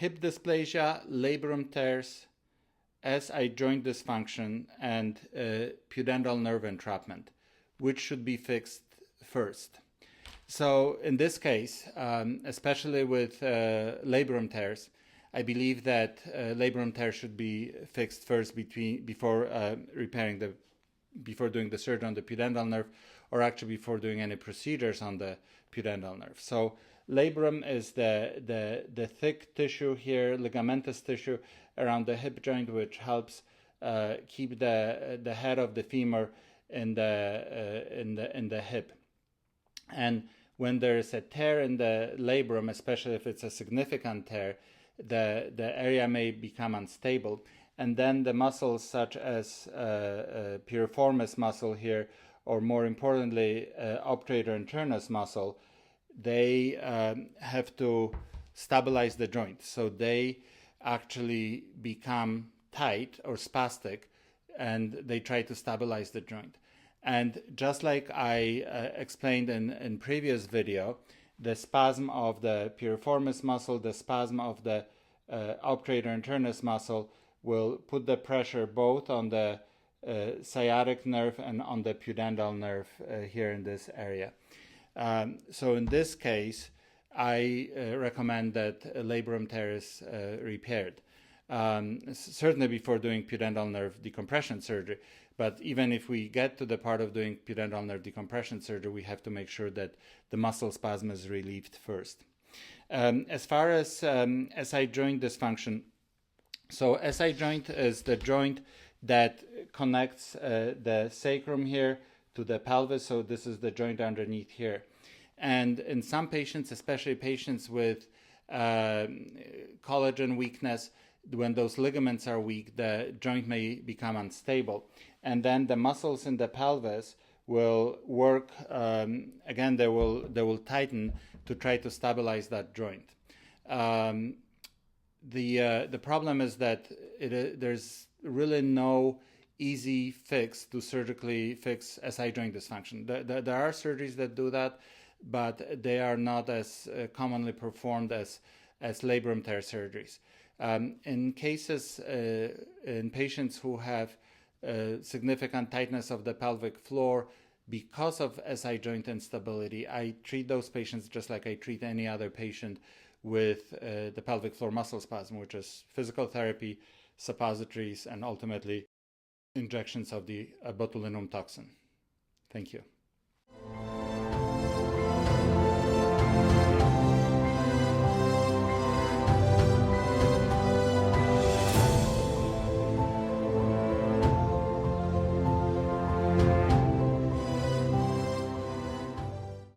hip dysplasia, labrum tears, SI joint dysfunction, and pudendal nerve entrapment, which should be fixed first. So in this case, especially with labrum tears, I believe that labrum tear should be fixed first before doing the surgery on the pudendal nerve, or actually before doing any procedures on the pudendal nerve. So labrum is the thick tissue here, ligamentous tissue around the hip joint, which helps keep the head of the femur in the hip. And when there is a tear in the labrum, especially if it's a significant tear, the area may become unstable, and then the muscles such as piriformis muscle here, or more importantly obturator internus muscle, they have to stabilize the joint. So they actually become tight or spastic, and they try to stabilize the joint. And just like I explained in previous video, the spasm of the piriformis muscle, the spasm of the obturator internus muscle will put the pressure both on the sciatic nerve and on the pudendal nerve here in this area. So in this case, I recommend that labrum tear is repaired. Certainly before doing pudendal nerve decompression surgery. But even if we get to the part of doing pudendal nerve decompression surgery, we have to make sure that the muscle spasm is relieved first. As far as SI joint dysfunction, so SI joint is the joint that connects the sacrum here to the pelvis. So this is the joint underneath here. And in some patients, especially patients with collagen weakness, when those ligaments are weak, the joint may become unstable. And then the muscles in the pelvis will work, again, they will tighten to try to stabilize that joint. The problem is that there's really no easy fix to surgically fix SI joint dysfunction. There are surgeries that do that, but they are not as commonly performed as labrum tear surgeries. In cases, in patients who have significant tightness of the pelvic floor because of SI joint instability, I treat those patients just like I treat any other patient with the pelvic floor muscle spasm, which is physical therapy, suppositories, and ultimately injections of the botulinum toxin. Thank you.